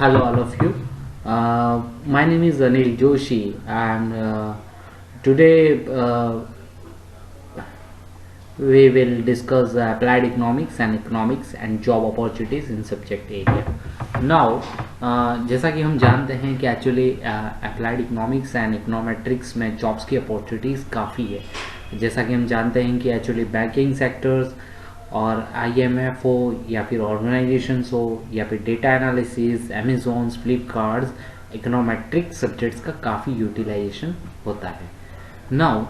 Hello, all of you. My name is Anil Joshi, and today we will discuss applied economics and job opportunities in subject area. Now, जैसा कि हम जानते हैं कि actually applied economics and econometrics में jobs की opportunities काफ़ी है। जैसा कि हम जानते हैं कि एक्चुअली बैंकिंग सेक्टर्स और आईएमएफ हो या फिर ऑर्गेनाइजेशंस हो या फिर data analysis, Amazon, Flipkart, econometric subjects का काफ़ी यूटिलाइजेशन होता है। नाउ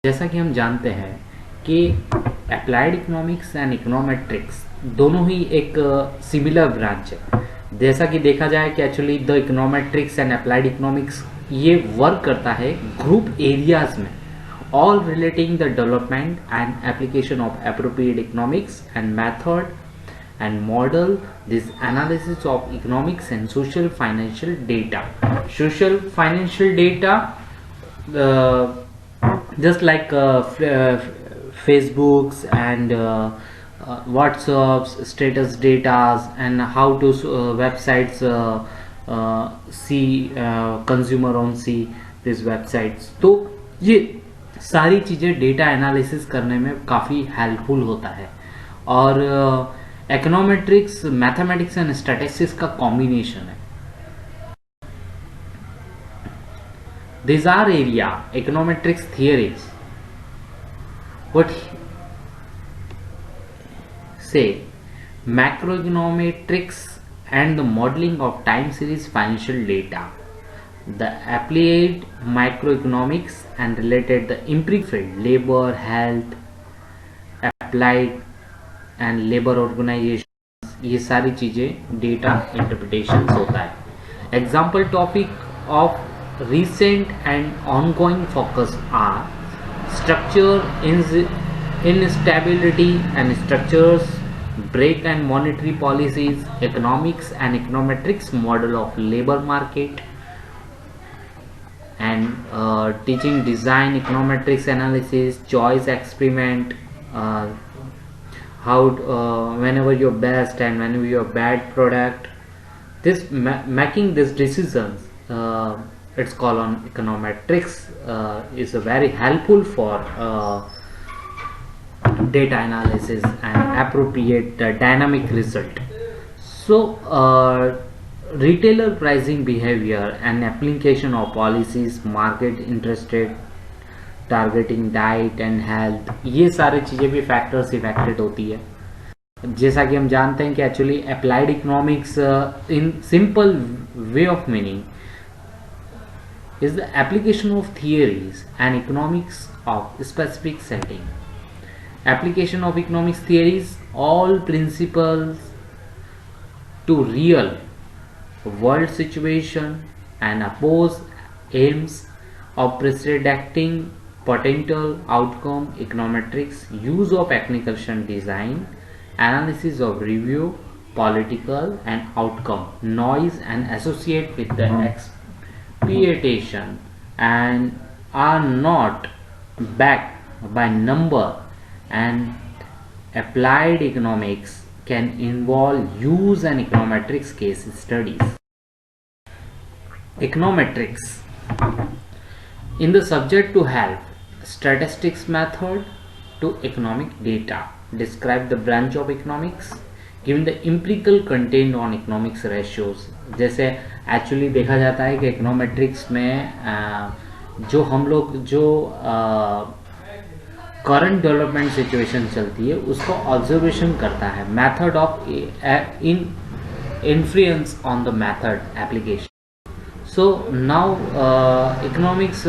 जैसा कि हम जानते हैं कि अप्लाइड इकोनॉमिक्स एंड इकोनोमेट्रिक्स दोनों ही एक सिमिलर ब्रांच है। जैसा कि देखा जाए कि actually the econometrics and applied economics ये वर्क करता है ग्रुप एरियाज में, all relating the development and application of appropriate economics and method and model this analysis of economics and social financial data. Social financial data, just like Facebooks and WhatsApps, status data, and how to websites see consumer on see these websites. तो ये सारी चीज़ें data analysis करने में काफ़ी helpful होता है और इकोनोमेट्रिक्स मैथमेटिक्स एंड स्टैटिस्टिक्स का कॉम्बिनेशन है। This are area econometrics theories what से macroeconometrics and the modelling of time series financial data. The applied microeconomics and related the empiric field labor, health, applied and labor organizations, ये सारी चीज़ें data interpretation होता है. Example topic of recent and ongoing focus are structure instability and structures, break and monetary policies, economics and econometrics model of labor market, and teaching design, econometrics analysis, choice experiment, how whenever you're best and whenever you're bad product, this making these decisions, it's called on econometrics, is very helpful for data analysis and appropriate dynamic result. So retailer pricing behavior and application of policies, market interest rate, targeting diet and health, ये सारी चीज़ें भी factors affected होती है. जैसा कि हम जानते हैं कि actually applied economics in simple way of meaning is the application of theories and economics of specific setting. Application of economics theories, all principles to real world situation and oppose aims of predicting potential outcome. Econometrics use of application design, analysis of review, political and outcome noise and associate with the expectation and are not backed by number, and applied economics can involve use and econometrics case studies. Econometrics in the subject to help statistics method to economic data, describe the branch of economics given the empirical content on economics ratios. जैसे actually देखा जाता है कि econometrics में जो हम लोग जो करंट डेवलपमेंट सिचुएशन चलती है उसको ऑब्जर्वेशन करता है. Method of in influence on the method application. So now economics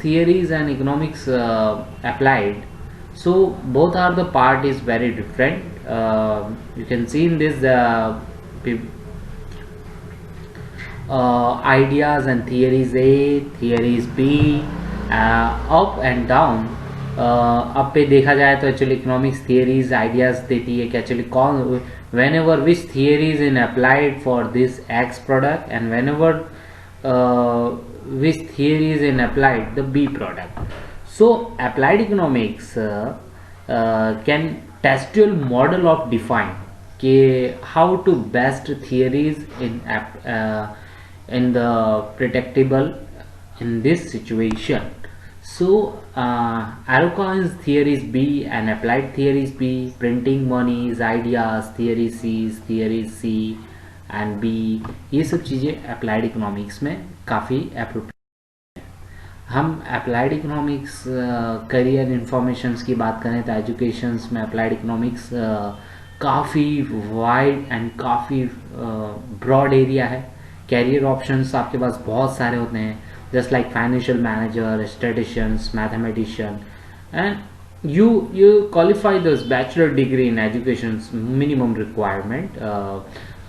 theories and economics applied, so both are the part is very different. You can see in this ideas and theories A, theories B, up and down. अब पे देखा जाए तो actually economics theories ideas देती है कि actually कौन whenever which theory is in applied for this X product and whenever which theory is in applied the B product. So applied economics can textual model of define कि how to best theories in the predictable in this situation. So Araucoin's theories B and applied theories B, printing monies ideas theory C and B, ये सब चीज़ें applied economics में काफ़ी appropriate. हम applied economics career informations की बात करें तो एजुकेशंस में अप्लाइड इकोनॉमिक्स काफ़ी वाइड एंड काफ़ी ब्रॉड एरिया है। कैरियर ऑप्शंस आपके पास बहुत सारे होते हैं, just like financial manager, statisticians, mathematician, and you qualify this bachelor degree in education minimum requirement।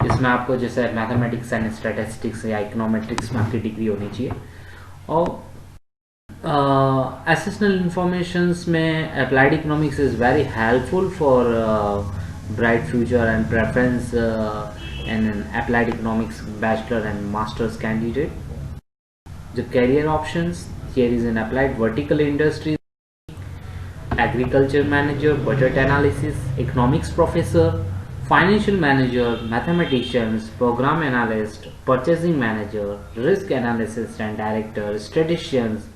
इसमें आपको जैसे मैथमेटिक्स एंड स्टैटिस्टिक्स या इकोनॉमेट्रिक्स में आपकी डिग्री होनी चाहिए। और assessmental informations में applied economics is very helpful for bright future and preference in an applied economics bachelor and master's candidate. The career options here is in applied vertical industries, agriculture manager, budget analysis, economics professor, financial manager, mathematicians, program analyst, purchasing manager, risk analysis and director, statisticians,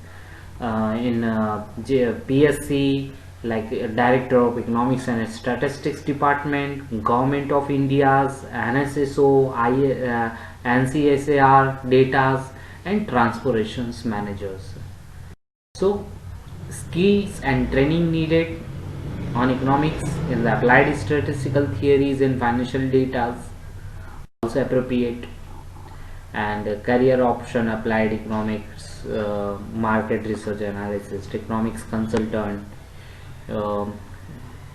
in PSC like Director of Economics and Statistics Department, Government of India's NSSO, NCSAR, Datas and Transportations Managers. So skills and training needed on economics is applied statistical theories and financial data also appropriate, and career option applied economics, market research analysis, economics consultant,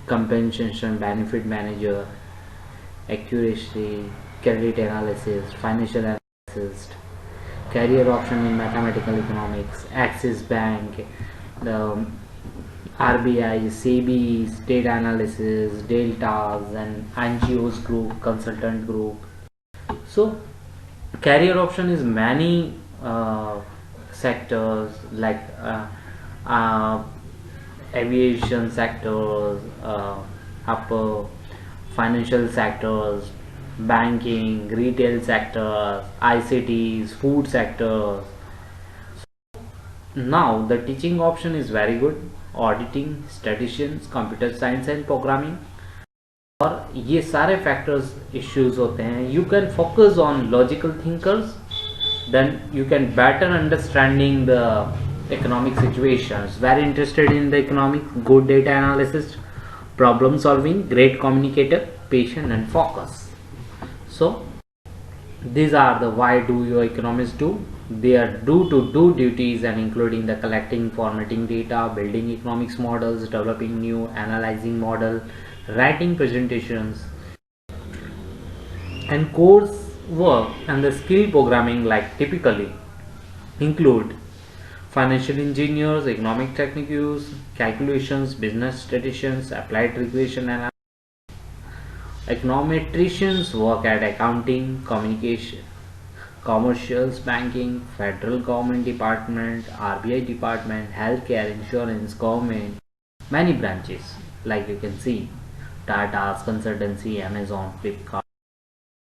compensation benefit manager, accuracy, credit analysis, financial analysis. Career option in mathematical economics, Axis Bank, the RBI, CB, state analysis, deltas and NGOs group, consultant group. So career option is many sectors like aviation sectors, upper financial sectors, banking, retail sectors, ICTs, food sectors. Now the teaching option is very good, auditing, statisticians, computer science and programming. और ये सारे factors issues होते हैं। You can focus on logical thinkers, then you can better understanding the economic situations, very interested in the economics, good data analysis, problem solving, great communicator, patient and focus. So these are the why do your economists do. They are do duties and including the collecting, formatting data, building economics models, developing new analyzing model, writing presentations, and course work and the skill programming like typically include financial engineers, economic techniques, calculations, business statisticians, applied regression analysis. Econometricians work at accounting, communication, commercials, banking, federal government department, RBI department, healthcare, insurance, government, many branches like you can see Tata's consultancy, Amazon, Flipkart.